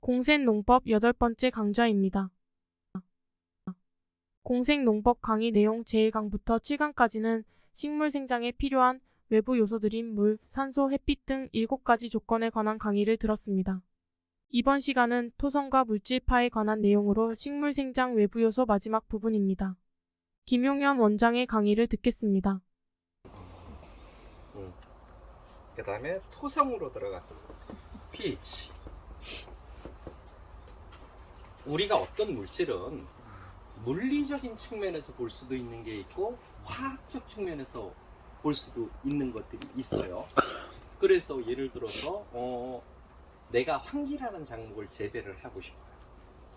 공생농법 8번째 강좌입니다. 공생농법 강의 내용 제1강부터 7강까지는 식물 생장에 필요한 외부 요소들인 물, 산소, 햇빛 등 7가지 조건에 관한 강의를 들었습니다. 이번 시간은 토성과 물질파에 관한 내용으로 식물 생장 외부 요소 마지막 부분입니다. 김용현 원장의 강의를 듣겠습니다. 그 다음에 토성으로 들어갔고 pH. 우리가 어떤 물질은 물리적인 측면에서 볼 수도 있는 게 있고 화학적 측면에서 볼 수도 있는 것들이 있어요. 그래서 예를 들어서 내가 황기라는 작목을 재배를 하고 싶어요.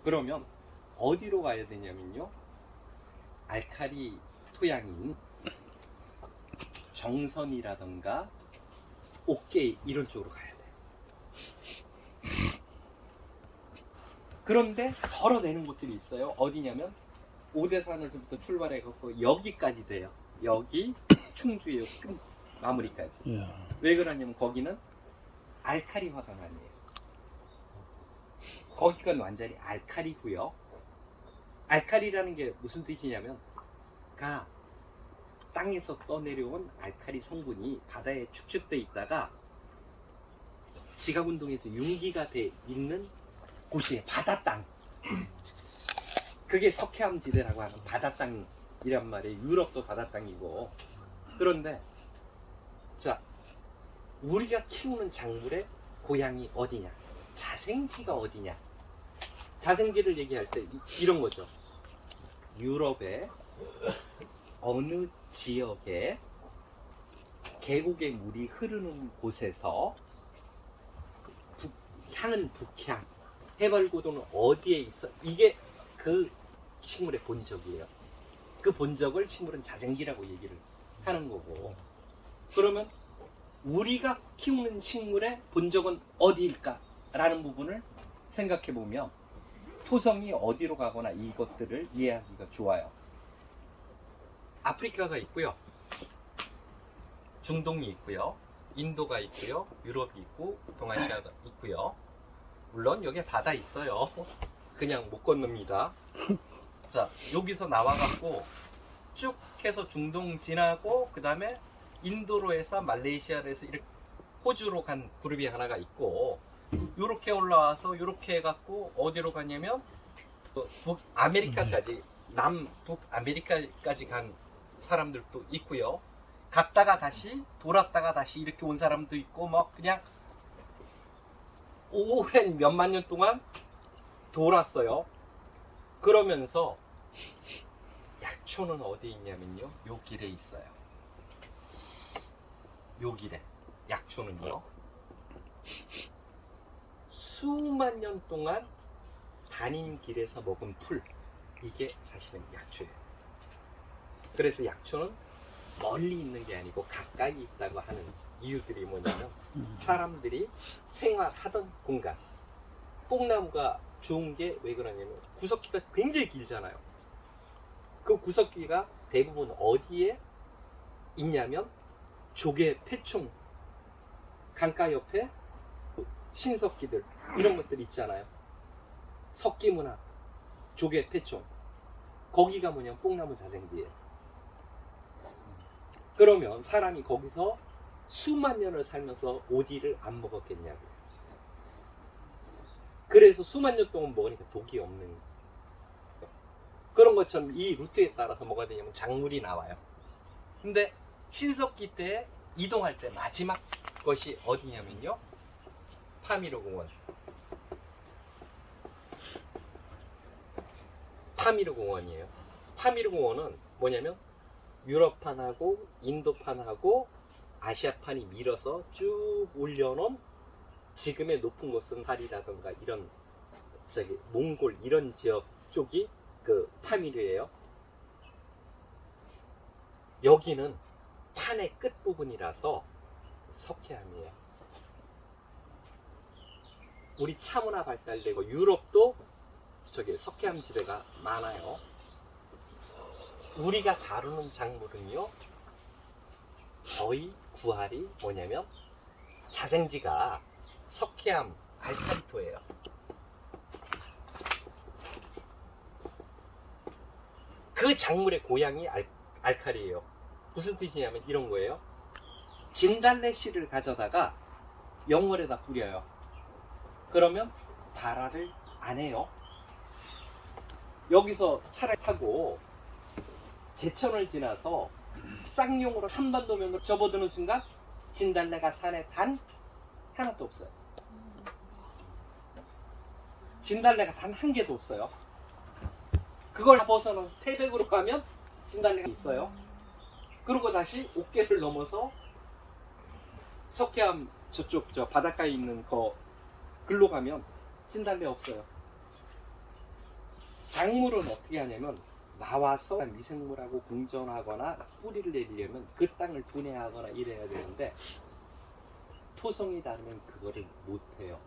그러면 어디로 가야 되냐면요, 알칼리 토양인 정선이라던가 옥계 이런 쪽으로 가야 돼요. 그런데 덜어내는 곳들이 있어요. 어디냐면 오대산에서부터 출발해갖고 여기까지 돼요. 여기 충주의 끝 마무리까지. 왜 그러냐면 거기는 알칼리 화강 아니에요. 거기가 완전히 알칼리고요. 알칼리라는 게 무슨 뜻이냐면 땅에서 떠내려온 알칼리 성분이 바다에 축적돼 있다가 지각운동에서 융기가 돼 있는 곳이 바다 땅. 그게 석회암 지대라고 하는 바다 땅이란 말이에요. 유럽도 바다 땅이고. 그런데 자, 우리가 키우는 작물의 고향이 어디냐, 자생지가 어디냐. 자생지를 얘기할 때 이런 거죠. 유럽의 어느 지역에 계곡의 물이 흐르는 곳에서 향은 북향, 해발고도는 어디에 있어? 이게 그 식물의 본적이에요. 그 본적을 식물은 자생지라고 얘기를 하는 거고. 그러면 우리가 키우는 식물의 본적은 어디일까? 라는 부분을 생각해 보면 토성이 어디로 가거나 이것들을 이해하기가 좋아요. 아프리카가 있고요, 중동이 있고요, 인도가 있고요, 유럽이 있고 동아시아가 있고요. 물론 여기에 바다 있어요. 그냥 못 건넙니다. 자, 여기서 나와갖고 쭉 해서 중동 지나고 그 다음에 인도로 해서 말레이시아로 해서 이렇게 호주로 간 그룹이 하나가 있고, 요렇게 올라와서 요렇게 해갖고 어디로 가냐면 북아메리카까지, 남북아메리카까지 간 사람들도 있고요. 갔다가 다시 돌았다가 다시 이렇게 온 사람도 있고, 막 그냥 오랜 몇만 년 동안 돌았어요. 그러면서 약초는 어디에 있냐면요, 요 길에 있어요. 요 길에 약초는요, 수만 년 동안 다닌 길에서 먹은 풀, 이게 사실은 약초예요. 그래서 약초는 멀리 있는 게 아니고 가까이 있다고 하는 이유들이 뭐냐면 사람들이 생활하던 공간. 뽕나무가 좋은 게 왜 그러냐면 구석기가 굉장히 길잖아요. 그 구석기가 대부분 어디에 있냐면 조개, 폐충, 강가 옆에 신석기들 이런 것들 있잖아요. 석기문화, 조개, 폐충, 거기가 뭐냐면 뽕나무 자생지예요. 그러면 사람이 거기서 수만 년을 살면서 오디를 안 먹었겠냐고요. 그래서 수만 년 동안 먹으니까 독이 없는 거예요. 그런 것처럼 이 루트에 따라서 뭐가 되냐면 작물이 나와요. 근데 신석기 때 이동할 때 마지막 것이 어디냐면요, 파미르 공원. 파미르 공원이에요. 파미르 공원은 뭐냐면 유럽판하고 인도판하고 아시아판이 밀어서 쭉 올려놓은, 지금의 높은 곳은 파리라던가 이런 몽골 이런 지역 쪽이 그 파미르예요. 여기는 판의 끝부분이라서 석회암이에요. 우리 차문화 발달되고 유럽도 석회암 지대가 많아요. 우리가 다루는 작물은요, 거의 구할이 뭐냐면 자생지가 석회암 알칼리토예요. 그 작물의 고향이 알칼리예요. 무슨 뜻이냐면 이런 거예요. 진달래 씨를 가져다가 영월에다 뿌려요. 그러면 발화를 안 해요. 여기서 차를 타고 제천을 지나서 쌍용으로 한반도면으로 접어드는 순간 진달래가 산에 단 하나도 없어요. 진달래가 단 한 개도 없어요. 그걸 벗어나서 태백으로 가면 진달래가 있어요. 그리고 다시 옥계를 넘어서 석회암 저쪽 저 바닷가에 있는 거 글로 가면 진달래 없어요. 작물은 어떻게 하냐면 나와서 미생물하고 공존하거나 뿌리를 내리려면 그 땅을 분해하거나 이래야 되는데 토성이 다르면 그거를 못해요.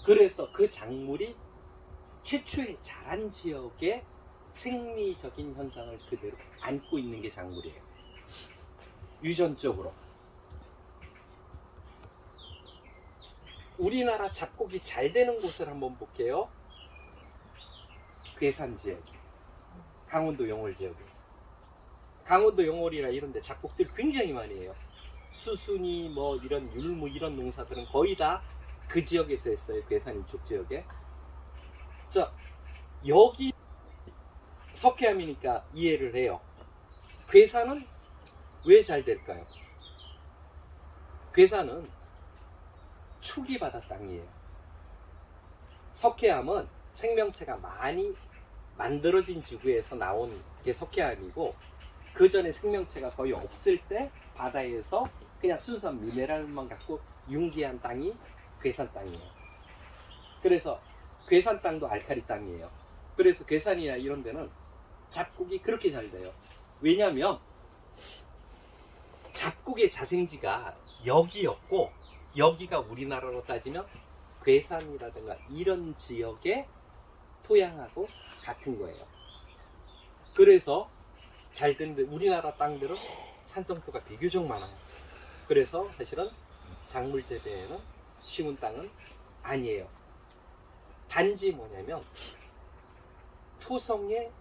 그래서 그 작물이 최초에 자란 지역의 생리적인 현상을 그대로 안고 있는 게 작물이에요. 유전적으로. 우리나라 잡곡이 잘 되는 곳을 한번 볼게요. 괴산 지역, 강원도 영월 지역. 강원도 영월이나 이런 데 잡곡들 굉장히 많이 해요. 수순이 뭐 이런 율무 이런 농사들은 거의 다 그 지역에서 했어요. 괴산 이쪽 지역에. 자, 여기 석회암이니까 이해를 해요. 괴산은 왜 잘 될까요? 괴산은 초기 바다 땅이에요. 석회암은 생명체가 많이 만들어진 지구에서 나온 게 석회암이고, 그 전에 생명체가 거의 없을 때 바다에서 그냥 순수한 미네랄만 갖고 융기한 땅이 괴산 땅이에요. 그래서 괴산 땅도 알칼리 땅이에요. 그래서 괴산이나 이런 데는 잡곡이 그렇게 잘 돼요. 왜냐하면 잡곡의 자생지가 여기였고, 여기가 우리나라로 따지면 괴산이라든가 이런 지역의 토양하고 같은 거예요. 그래서 잘 되는데 우리나라 땅들은 산성토가 비교적 많아요. 그래서 사실은 작물 재배에는 쉬운 땅은 아니에요. 단지 뭐냐면 토성의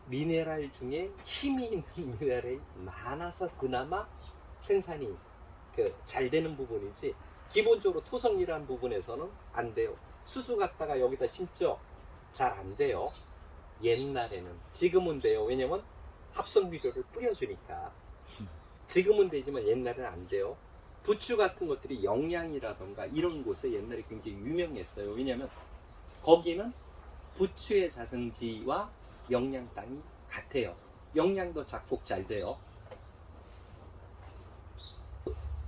미네랄 중에 힘이 있는 미네랄이 많아서 그나마 생산이 잘 되는 부분이지, 기본적으로 토성이라는 부분에서는 안 돼요. 수수 갖다가 여기다 심죠? 잘 안 돼요. 옛날에는. 지금은 돼요. 왜냐면 합성 비료를 뿌려주니까. 지금은 되지만 옛날에는 안 돼요. 부추 같은 것들이 영양이라던가 이런 곳에 옛날에 굉장히 유명했어요. 왜냐면 거기는 부추의 자생지와 영양 땅이 같아요. 영양도 작곡 잘 돼요.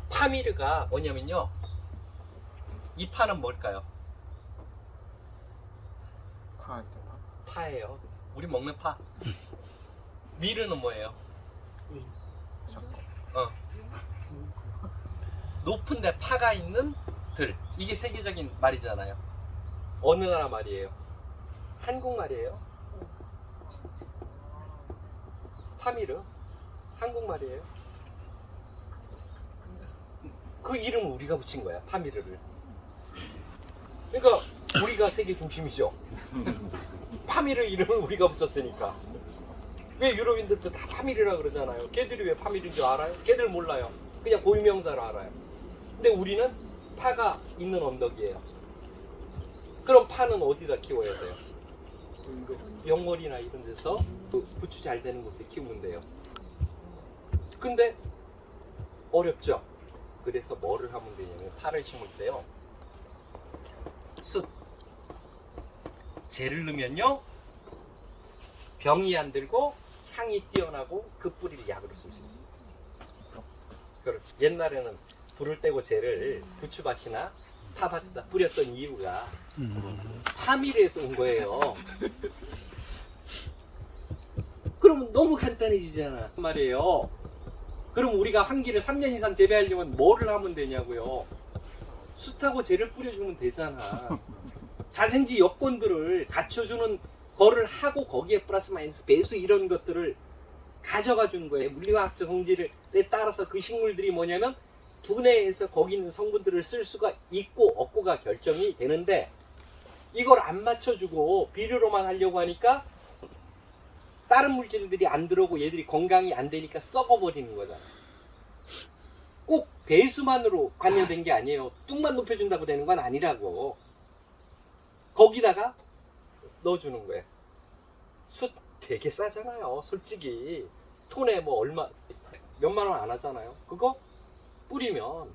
파미르가 뭐냐면요, 이 파는 뭘까요? 파예요. 우리 먹는 파. 미르는 뭐예요? 높은데 파가 있는 들. 이게 세계적인 말이잖아요. 어느 나라 말이에요? 한국 말이에요. 파미르 한국 말이에요. 그 이름을 우리가 붙인 거야, 파미르를. 그러니까 우리가 세계 중심이죠. 파미르 이름을 우리가 붙였으니까. 왜 유럽인들도 다 파미르라 그러잖아요. 걔들이 왜 파미르인 줄 알아요? 걔들 몰라요. 그냥 고유명사로 알아요. 근데 우리는 파가 있는 언덕이에요. 그럼 파는 어디다 키워야 돼요? 영월이나 이런 데서 부추 잘 되는 곳에 키우면 돼요. 근데 어렵죠. 그래서 뭐를 하면 되냐면 파를 심을 때요, 숯, 재를 넣으면요 병이 안 들고 향이 뛰어나고 그 뿌리를 약으로 쓸 수 있어요. 그렇죠. 옛날에는 불을 떼고 재를 부추밭이나 파밭에다 뿌렸던 이유가 파밀에서 온 거예요. 그러면 너무 간단해지잖아 말이에요. 그럼 우리가 환기를 3년 이상 재배하려면 뭐를 하면 되냐고요. 숯하고 재를 뿌려주면 되잖아. 자생지 여건들을 갖춰주는 거를 하고 거기에 플러스 마이너스 배수 이런 것들을 가져가 주는 거예요. 물리화학적 성질에 따라서 그 식물들이 뭐냐면 분해해서 거기 있는 성분들을 쓸 수가 있고 없고가 결정이 되는데, 이걸 안 맞춰주고 비료로만 하려고 하니까 다른 물질들이 안 들어오고 얘들이 건강이 안 되니까 썩어버리는 거잖아. 꼭 배수만으로 관여된 게 아니에요. 뚝만 높여준다고 되는 건 아니라고. 거기다가 넣어주는 거예요. 숯 되게 싸잖아요. 솔직히 톤에 뭐 얼마 몇만 원 안 하잖아요. 그거 뿌리면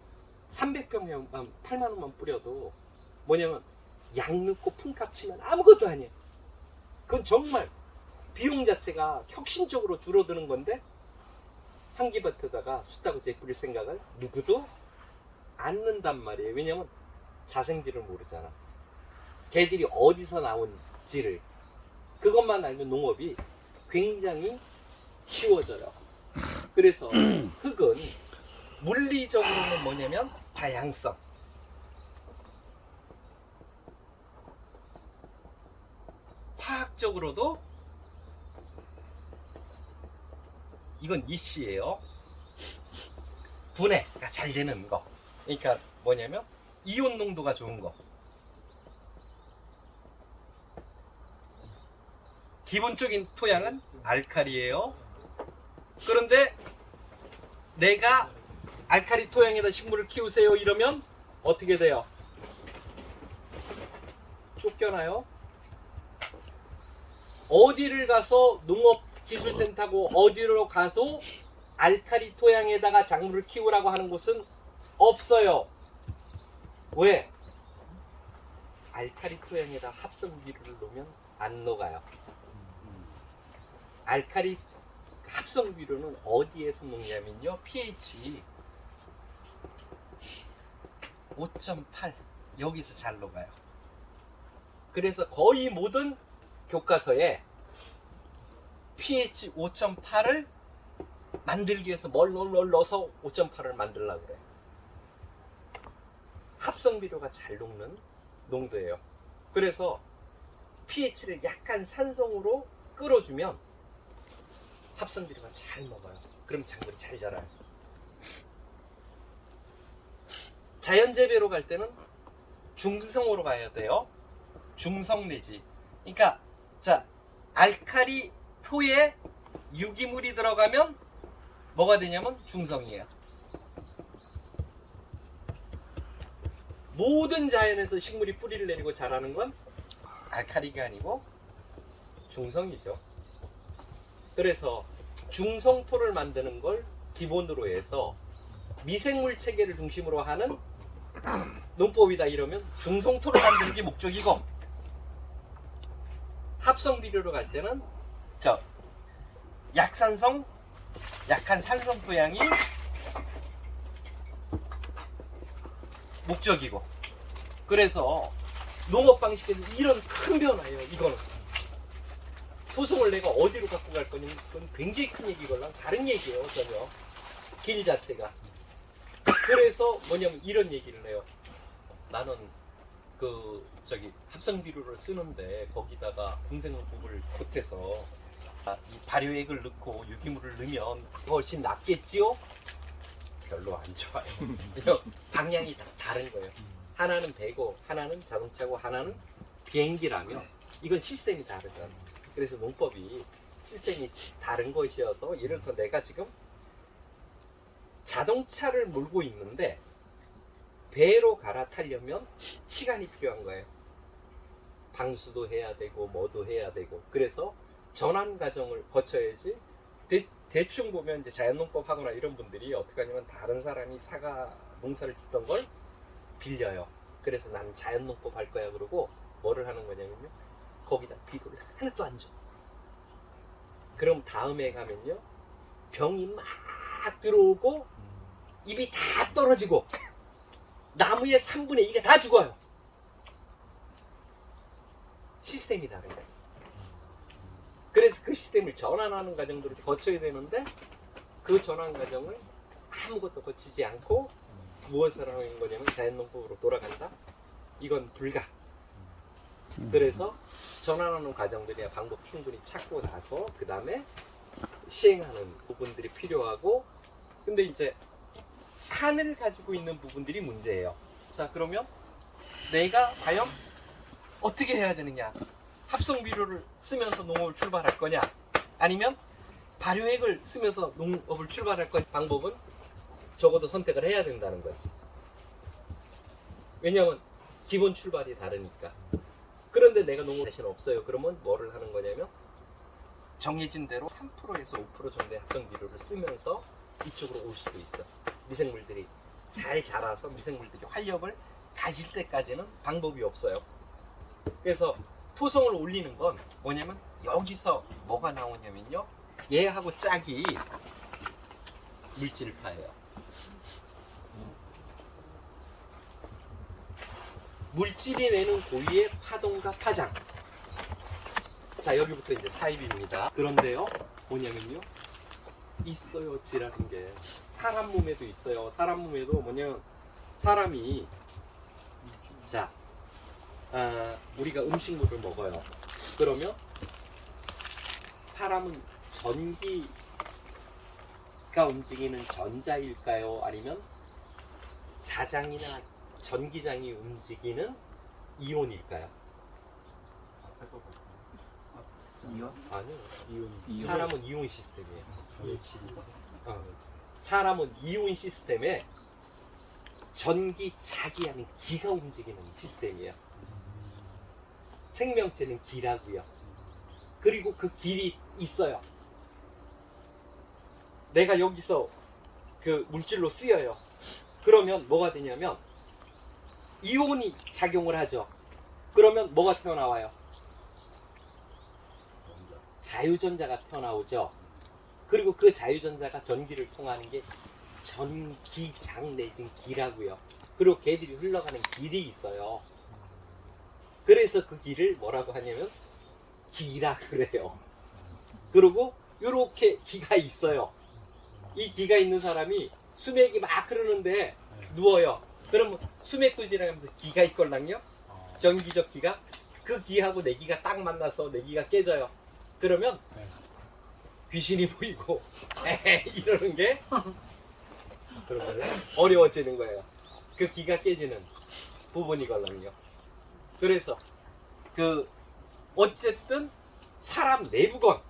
300평만 8만 원만 뿌려도 뭐냐면 양 넣고 품값 치면 아무것도 아니에요. 그건 정말 비용 자체가 혁신적으로 줄어드는 건데 한기밭에다가 숯하고 뿌릴 생각을 누구도 안 는단 말이에요. 왜냐면 자생지를 모르잖아. 걔들이 어디서 나온지를. 그것만 알면 농업이 굉장히 쉬워져요. 그래서 흙은 물리적으로는 뭐냐면 다양성. 화학적으로도 이건 이씨예요. 분해가 잘 되는 거. 그러니까 뭐냐면 이온 농도가 좋은 거. 기본적인 토양은 알칼리예요. 그런데 내가 알칼리 토양에다 식물을 키우세요 이러면 어떻게 돼요? 쫓겨나요? 어디를 가서 농업기술센터고 어디로 가서 알칼리 토양에다가 작물을 키우라고 하는 곳은 없어요. 왜? 알칼리 토양에다 합성비료를 넣으면 안 녹아요. 알칼리 합성비료는 어디에서 먹냐면요, pH 5.8 여기서 잘 녹아요. 그래서 거의 모든 교과서에 pH 5.8을 만들기 위해서 뭘 넣어서 5.8을 만들려고 그래요. 합성비료가 잘 녹는 농도예요. 그래서 pH를 약간 산성으로 끌어주면 합성비료가 잘 먹어요. 그럼 작물이 잘 자라요. 자연재배로 갈 때는 중성으로 가야 돼요. 중성 내지. 그러니까 자, 알칼리 토에 유기물이 들어가면 뭐가 되냐면 중성이에요. 모든 자연에서 식물이 뿌리를 내리고 자라는 건 알칼리가 아니고 중성이죠. 그래서 중성토를 만드는 걸 기본으로 해서 미생물 체계를 중심으로 하는 농법이다 이러면 중성토를 만드는 게 목적이고, 합성비료로 갈 때는 약산성, 약한 산성 토양이 목적이고, 그래서 농업 방식에서 이런 큰 변화예요. 이거는 소송을 내가 어디로 갖고 갈 거냐면 그건 굉장히 큰 얘기걸랑 다른 얘기예요. 전혀 길 자체가. 그래서 뭐냐면 이런 얘기를 해요. 나는 합성비료를 쓰는데 거기다가 공생물법을 못해서 이 발효액을 넣고 유기물을 넣으면 훨씬 낫겠지요? 별로 안 좋아요. 방향이 다 다른 거예요. 하나는 배고 하나는 자동차고 하나는 비행기라면 이건 시스템이 다르잖아요. 그래서 농법이 시스템이 다른 것이어서, 예를 들어서 내가 지금 자동차를 몰고 있는데 배로 갈아타려면 시간이 필요한 거예요. 방수도 해야 되고 뭐도 해야 되고. 그래서 전환 과정을 거쳐야지. 대충 보면 이제 자연농법 하거나 이런 분들이 어떻게 하냐면 다른 사람이 사과 농사를 짓던 걸 빌려요. 그래서 나는 자연농법 할 거야 그러고 뭐를 하는 거냐면요, 거기다 비료를 하나도 안 줘. 그럼 다음에 가면요, 병이 막 들어오고 잎이 다 떨어지고 나무의 3분의 2가 다 죽어요. 시스템이 다른 거예요. 그래서 그 시스템을 전환하는 과정들을 거쳐야 되는데 그 전환 과정을 아무것도 거치지 않고 무엇을 하는 거냐면 자연농법으로 돌아간다? 이건 불가. 그래서 전환하는 과정들이야 방법 충분히 찾고 나서 그 다음에 시행하는 부분들이 필요하고, 근데 이제 산을 가지고 있는 부분들이 문제예요. 자, 그러면 내가 과연 어떻게 해야 되느냐? 합성비료를 쓰면서 농업을 출발할 거냐? 아니면 발효액을 쓰면서 농업을 출발할 것 방법은 적어도 선택을 해야 된다는 거지. 왜냐면 기본 출발이 다르니까. 그런데 내가 농업 자신 없어요. 그러면 뭐를 하는 거냐면 정해진 대로 3%에서 5% 정도의 합성 비료를 쓰면서 이쪽으로 올 수도 있어. 미생물들이 잘 자라서 미생물들이 활력을 가질 때까지는 방법이 없어요. 그래서 토성을 올리는 건 뭐냐면 여기서 뭐가 나오냐면요, 얘하고 짝이 물질파예요. 물질이 내는 고유의 파동과 파장. 자, 여기부터 이제 사입입니다. 그런데요, 뭐냐면요, 있어요, 지라는 게. 사람 몸에도 있어요. 사람 몸에도 뭐냐면, 사람이, 자, 우리가 음식물을 먹어요. 그러면, 사람은 전기가 움직이는 전자일까요? 아니면 자장이나 전기장이 움직이는 이온일까요? 이온? 아니요. 이온. 사람은 이온 시스템이에요. 사람은 이온 시스템에 전기, 자기 하는 기가 움직이는 시스템이에요. 생명체는 기라고요. 그리고 그 길이 있어요. 내가 여기서 그 물질로 쓰여요. 그러면 뭐가 되냐면 이온이 작용을 하죠. 그러면 뭐가 튀어나와요? 자유전자가 튀어나오죠. 그리고 그 자유전자가 전기를 통하는 게 전기장 내진 기라고요. 그리고 걔들이 흘러가는 길이 있어요. 그래서 그 길을 뭐라고 하냐면 기라 그래요. 그리고 이렇게 기가 있어요. 이 기가 있는 사람이 수맥이 막 흐르는데 누워요. 그러면 수맥도 지나가면서 기가 있걸랑요. 전기적 기가. 그 기하고 내 기가 딱 만나서 내 기가 깨져요. 그러면 귀신이 보이고 이러는 게 그러면 어려워지는 거예요. 그 기가 깨지는 부분이걸랑요. 그래서 그 어쨌든 사람 내부건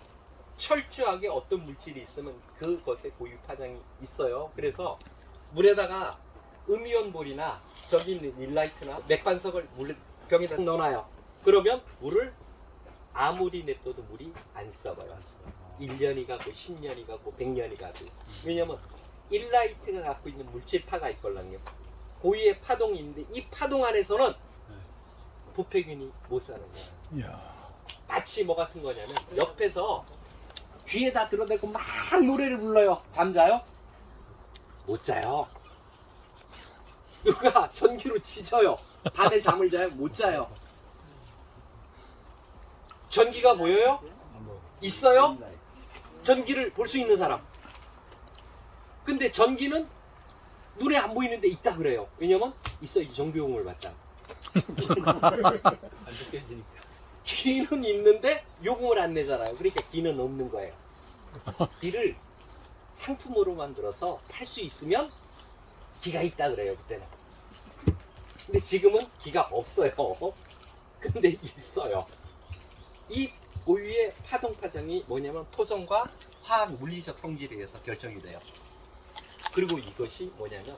철저하게 어떤 물질이 있으면 그것에 고유 파장이 있어요. 그래서 물에다가 음이온볼이나 저기 있는 일라이트나 맥반석을 병에다 넣어놔요. 그러면 물을 아무리 냅둬도 물이 안 썩어요. 1년이 가고 10년이 가고 100년이 가고. 왜냐면 일라이트가 갖고 있는 물질파가 있걸랑요. 고유의 파동이 있는데 이 파동 안에서는 부패균이 못 사는 거예요. 이야. 마치 뭐 같은 거냐면 옆에서 귀에다 들어대고 막 노래를 불러요. 잠자요? 못 자요. 누가 전기로 지져요. 밤에 잠을 자요? 못 자요. 전기가 보여요? 있어요? 전기를 볼 수 있는 사람. 근데 전기는 눈에 안 보이는데 있다 그래요. 왜냐면 있어, 이정비용을 받잖아. 안 느껴지니까. 기는 있는데 요금을 안 내잖아요. 그러니까 기는 없는 거예요. 기를 상품으로 만들어서 팔 수 있으면 기가 있다 그래요, 그때는. 근데 지금은 기가 없어요. 근데 있어요. 이 고유의 파동 파장이 뭐냐면 토성과 화학 물리적 성질에 의해서 결정이 돼요. 그리고 이것이 뭐냐면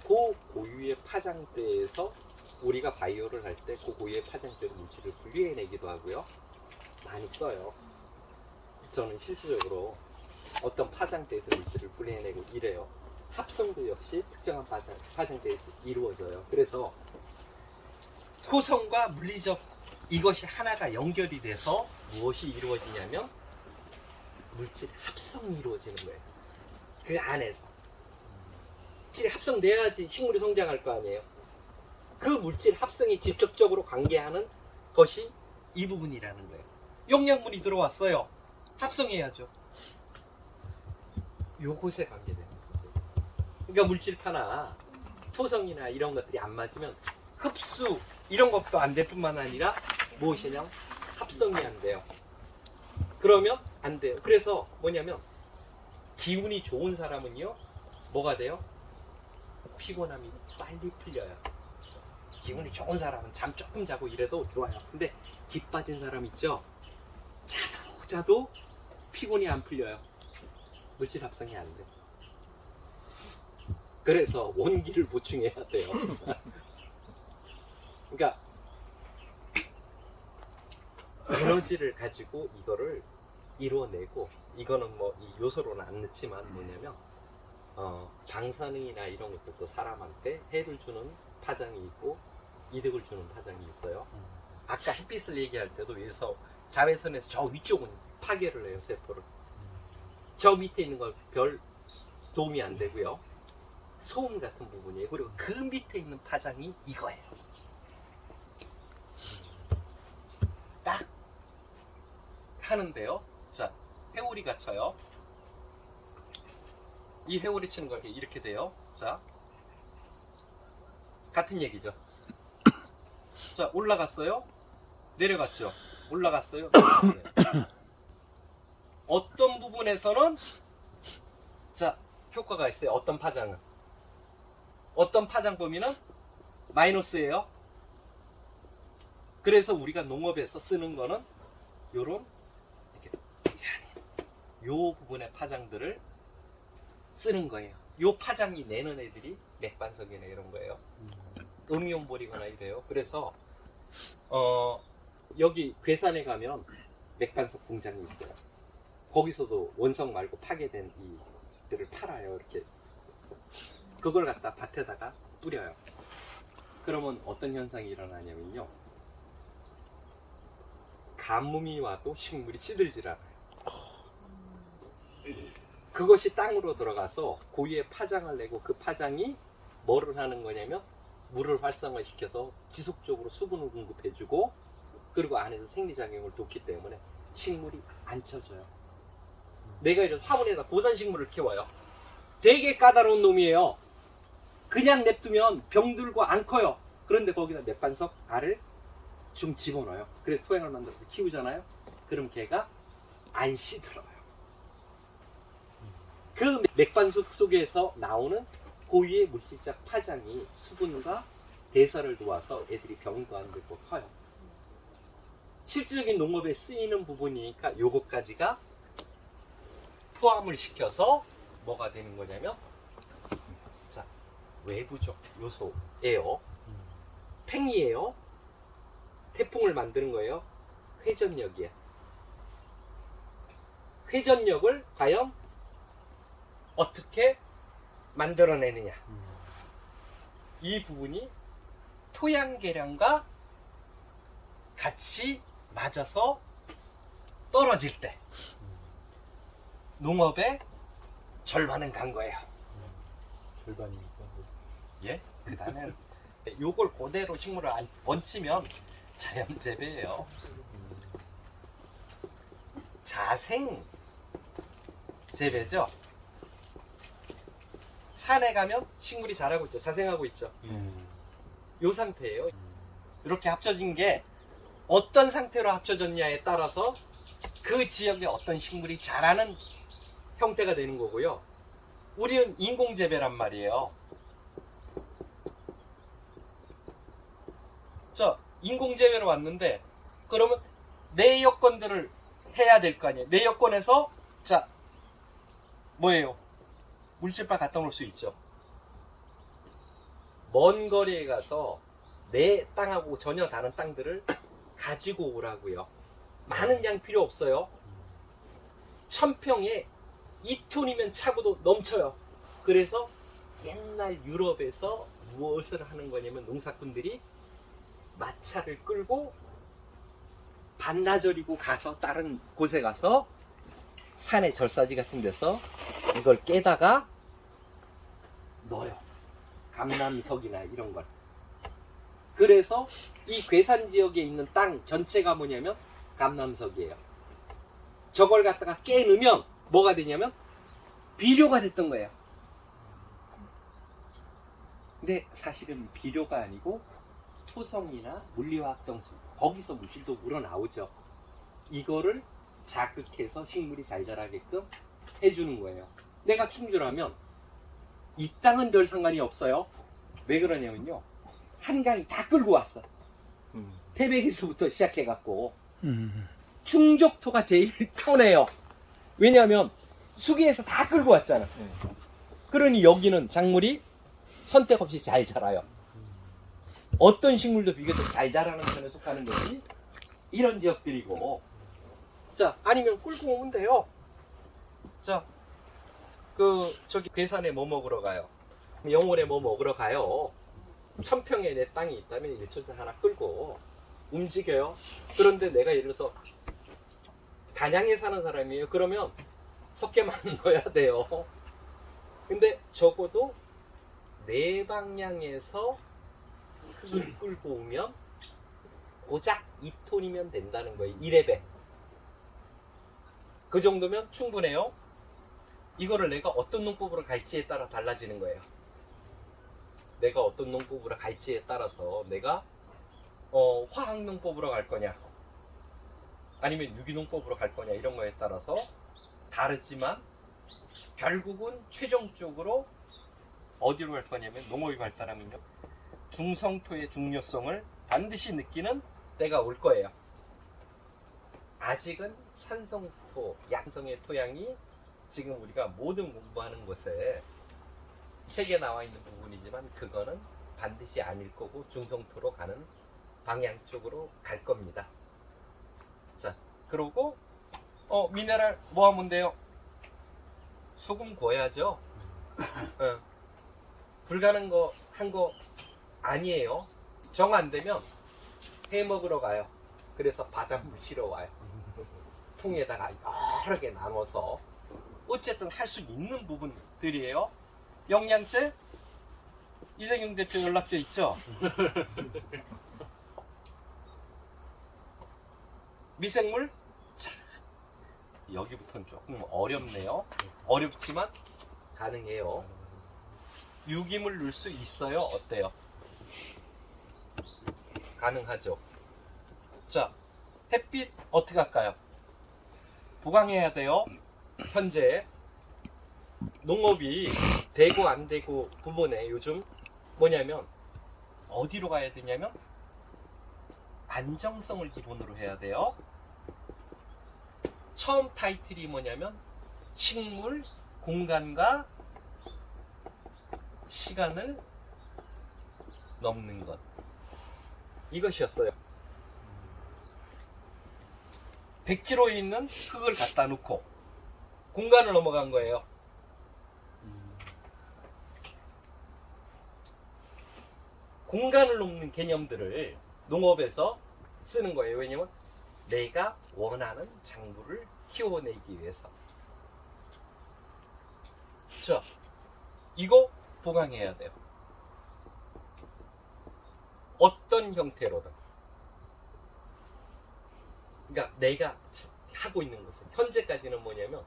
그 고유의 파장대에서 우리가 바이오를 할 때 그 고유의 파장대로 물질을 분리해내기도 하고요. 많이 써요. 저는 실질적으로 어떤 파장대에서 물질을 분리해내고 이래요. 합성도 역시 특정한 파장대에서 이루어져요. 그래서 토성과 물리적 이것이 하나가 연결이 돼서 무엇이 이루어지냐면 물질 합성이 이루어지는 거예요. 그 안에서. 물질이 합성돼야지 식물이 성장할 거 아니에요. 그 물질 합성이 직접적으로 관계하는 것이 이 부분이라는 거예요. 용량물이 들어왔어요. 합성해야죠. 요것에 관계되는 거죠. 그러니까 물질파나 토성이나 이런 것들이 안 맞으면 흡수 이런 것도 안 될 뿐만 아니라 무엇이냐? 합성이 안 돼요. 그러면 안 돼요. 그래서 뭐냐면 기운이 좋은 사람은요, 뭐가 돼요? 피곤함이 빨리 풀려요. 기운이 좋은 사람은 잠 조금 자고 이래도 좋아요. 근데 기 빠진 사람 있죠? 자도 피곤이 안 풀려요. 물질 합성이 안 돼. 그래서 원기를 보충해야 돼요. 그러니까 에너지를 가지고 이거를 이루어내고, 이거는 뭐 이 요소로는 안 넣지만 뭐냐면 방사능이나 이런 것들도 사람한테 해를 주는 파장이 있고 이득을 주는 파장이 있어요. 아까 햇빛을 얘기할 때도 여기서 자외선에서 저 위쪽은 파괴를 해요, 세포를. 저 밑에 있는 건 별 도움이 안 되고요. 소음 같은 부분이에요. 그리고 그 밑에 있는 파장이 이거예요. 딱 하는데요. 자, 회오리가 쳐요. 이 회오리 치는 거 이렇게 돼요. 자, 같은 얘기죠. 자, 올라갔어요. 내려갔죠. 올라갔어요. 내려갔어요. 어떤 부분에서는 자, 효과가 있어요. 어떤 파장은. 어떤 파장 범위는 마이너스예요. 그래서 우리가 농업에서 쓰는 거는 요런 요 부분의 파장들을 쓰는 거예요. 요 파장이 내는 애들이 맥반석이나 이런 거예요. 음이온볼이거나 이래요. 그래서 여기 괴산에 가면 맥반석 공장이 있어요. 거기서도 원석 말고 파괴된 이들을 팔아요. 이렇게 그걸 갖다 밭에다가 뿌려요. 그러면 어떤 현상이 일어나냐면요, 가뭄이 와도 식물이 시들질 않아요. 그것이 땅으로 들어가서 고유의 파장을 내고, 그 파장이 뭐를 하는 거냐면 물을 활성화시켜서 지속적으로 수분을 공급해주고, 그리고 안에서 생리작용을 돕기 때문에 식물이 안 쳐져요. 내가 이런 화분에다 고산식물을 키워요. 되게 까다로운 놈이에요. 그냥 냅두면 병들고 안 커요. 그런데 거기다 맥반석 알을 좀 집어넣어요. 그래서 토양을 만들어서 키우잖아요. 그럼 걔가 안 시들어요. 그 맥반석 속에서 나오는 고유의 물질적 파장이 수분과 대사를 도와서 애들이 병도 안 들고 커요. 실질적인 농업에 쓰이는 부분이니까 요것까지가 포함을 시켜서 뭐가 되는 거냐면, 자, 외부적 요소예요. 팽이에요. 태풍을 만드는 거예요. 회전력이에요. 회전력을 과연 어떻게 만들어내느냐. 이 부분이 토양 개량과 같이 맞아서 떨어질 때 농업의 절반은 간 거예요. 절반이니까. 예? 그 다음에 요걸 그대로 식물을 안 얹히면 자연재배예요. 자생 재배죠. 산에 가면 식물이 자라고 있죠. 자생하고 있죠. 요 상태예요. 이렇게 합쳐진 게 어떤 상태로 합쳐졌냐에 따라서 그 지역에 어떤 식물이 자라는 형태가 되는 거고요. 우리는 인공재배란 말이에요. 자, 인공재배로 왔는데, 그러면 내 여건들을 해야 될 거 아니에요. 내 여건에서, 자, 뭐예요? 물질바 갖다 놓을 수 있죠. 먼 거리에 가서 내 땅하고 전혀 다른 땅들을 가지고 오라고요. 많은 양 필요 없어요. 1000평에 2톤이면 차고도 넘쳐요. 그래서 옛날 유럽에서 무엇을 하는 거냐면, 농사꾼들이 마차를 끌고 반나절이고 가서 다른 곳에 가서 산의 절사지 같은 데서 이걸 깨다가 넣어요. 감남석이나 이런 걸. 그래서 이 괴산 지역에 있는 땅 전체가 뭐냐면 감남석이에요. 저걸 갖다가 깨 넣으면 뭐가 되냐면 비료가 됐던 거예요. 근데 사실은 비료가 아니고 토성이나 물리화학 정수, 거기서 물질도 우러나오죠. 이거를 자극해서 식물이 잘 자라게끔 해주는 거예요. 내가 충주라면 이 땅은 별 상관이 없어요. 왜 그러냐면요, 한강이 다 끌고 왔어. 태백에서부터 시작해갖고 충족토가 제일 편해요. 왜냐하면 수기에서 다 끌고 왔잖아. 그러니 여기는 작물이 선택 없이 잘 자라요. 어떤 식물도 비교적 잘 자라는 편에 속하는 것이 이런 지역들이고, 자, 아니면 끌고 오면 돼요. 자, 저기 괴산에 뭐 먹으러 가요? 영월에 뭐 먹으러 가요? 1000평에 내 땅이 있다면 일초선 하나 끌고 움직여요. 그런데 내가 예를 들어서 단양에 사는 사람이에요. 그러면 석계만 넣어야 돼요. 근데 적어도 네 방향에서 흙을 끌고 오면 고작 2톤이면 된다는 거예요. 1회배. 그 정도면 충분해요. 이거를 내가 어떤 농법으로 갈지에 따라 달라지는 거예요. 내가 어떤 농법으로 갈지에 따라서 내가 화학 농법으로 갈 거냐 아니면 유기농법으로 갈 거냐 이런 거에 따라서 다르지만 결국은 최종적으로 어디로 갈 거냐면 농업이 발달하면요 중성토의 중요성을 반드시 느끼는 때가 올 거예요. 아직은 산성토, 양성의 토양이 지금 우리가 모든 공부하는 곳에 책에 나와 있는 부분이지만 그거는 반드시 아닐 거고 중성토로 가는 방향 쪽으로 갈 겁니다. 자, 그러고 미네랄 뭐 하면 돼요? 소금 구워야죠. 불가능 거 한 거 아니에요. 정 안 되면 해 먹으러 가요. 그래서 바닷물 실어 와요. 통에다가 여러 개 나눠서 어쨌든 할 수 있는 부분들이에요. 영양제 이세경 대표 연락처 있죠? 미생물 자, 여기부터는 조금 어렵네요. 어렵지만 가능해요. 유기물 넣을 수 있어요? 어때요? 가능하죠. 자, 햇빛 어떻게 할까요? 보강해야 돼요. 현재 농업이 되고 안 되고 부분에 요즘 뭐냐면 어디로 가야 되냐면 안정성을 기본으로 해야 돼요. 처음 타이틀이 뭐냐면 식물, 공간과 시간을 넘는 것, 이것이었어요. 100km에 있는 흙을 갖다 놓고 공간을 넘어간 거예요. 공간을 넘는 개념들을 농업에서 쓰는 거예요. 왜냐면 내가 원하는 작물을 키워내기 위해서. 자, 이거 보강해야 돼요. 어떤 형태로든. 그러니까 내가 하고 있는 것은 현재까지는 뭐냐면,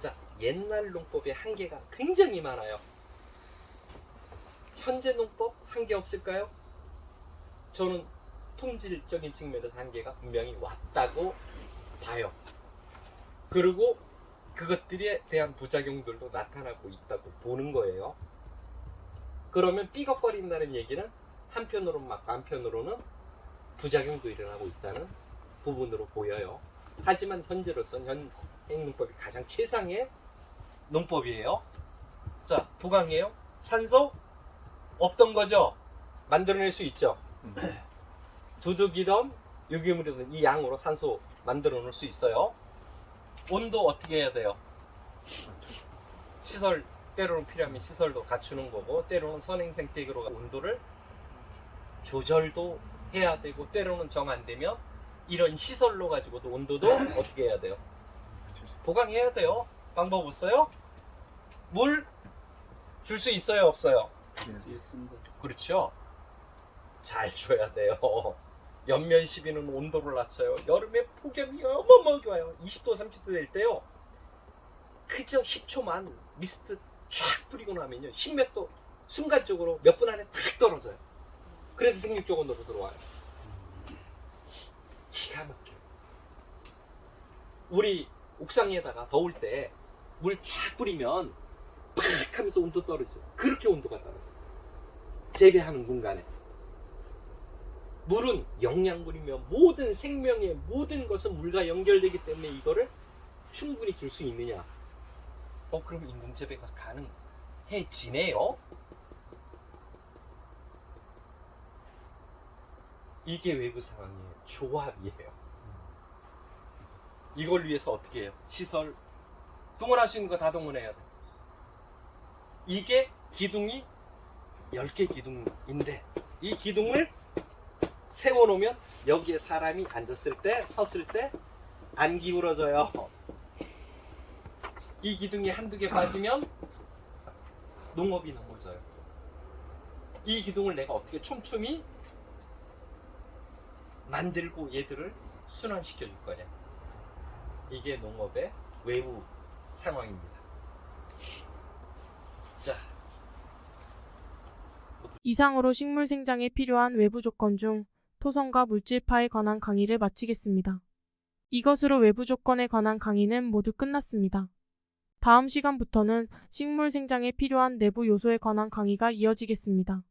자, 옛날 농법의 한계가 굉장히 많아요. 현재 농법 한계 없을까요? 저는 품질적인 측면에서 한계가 분명히 왔다고 봐요. 그리고 그것들에 대한 부작용들도 나타나고 있다고 보는 거예요. 그러면 삐걱거린다는 얘기는 한편으로는 맞고 한편으로는 부작용도 일어나고 있다는 부분으로 보여요. 하지만 현재로서는 현행 농법이 가장 최상의 농법이에요. 자, 보강해요. 산소 없던 거죠? 만들어낼 수 있죠. 두둑이든 유기물이든 이 양으로 산소 만들어 놓을 수 있어요. 온도 어떻게 해야 돼요? 시설, 때로는 필요하면 시설도 갖추는 거고, 때로는 선행생태계로 온도를 조절도 해야 되고, 때로는 정 안 되면 이런 시설로 가지고도 온도도 어떻게 해야 돼요? 보강해야 돼요. 방법 없어요? 물 줄 수 있어요? 없어요? 그렇죠. 잘 줘야 돼요. 연면 시비는 온도를 낮춰요. 여름에 폭염이 어마어마하게 와요. 20도, 30도 될 때요. 그저 10초만 미스트 쫙 뿌리고 나면요. 10몇 도 순간적으로 몇 분 안에 탁 떨어져요. 그래서 생육적 온도로 들어와요. 기가 막혀요. 우리 옥상에다가 더울 때 물 쫙 뿌리면 팍 하면서 온도 떨어져요. 그렇게 온도가 떨어져요. 재배하는 공간에. 물은 영양분이며 모든 생명의 모든 것은 물과 연결되기 때문에 이거를 충분히 줄 수 있느냐? 그럼 인공재배가 가능해지네요. 이게 외부 상황이에요. 조합이에요. 이걸 위해서 어떻게 해요? 시설 동원할 수 있는 거 다 동원해야 돼. 이게 기둥이 10개 기둥인데 이 기둥을 세워놓으면 여기에 사람이 앉았을 때 섰을 때 안 기울어져요. 이 기둥이 한두 개 빠지면 농업이 넘어져요. 이 기둥을 내가 어떻게 촘촘히 만들고 얘들을 순환시켜 줄 거냐. 이게 농업의 외부 상황입니다. 자, 이상으로 식물 생장에 필요한 외부 조건 중 토성과 물질파에 관한 강의를 마치겠습니다. 이것으로 외부 조건에 관한 강의는 모두 끝났습니다. 다음 시간부터는 식물 생장에 필요한 내부 요소에 관한 강의가 이어지겠습니다.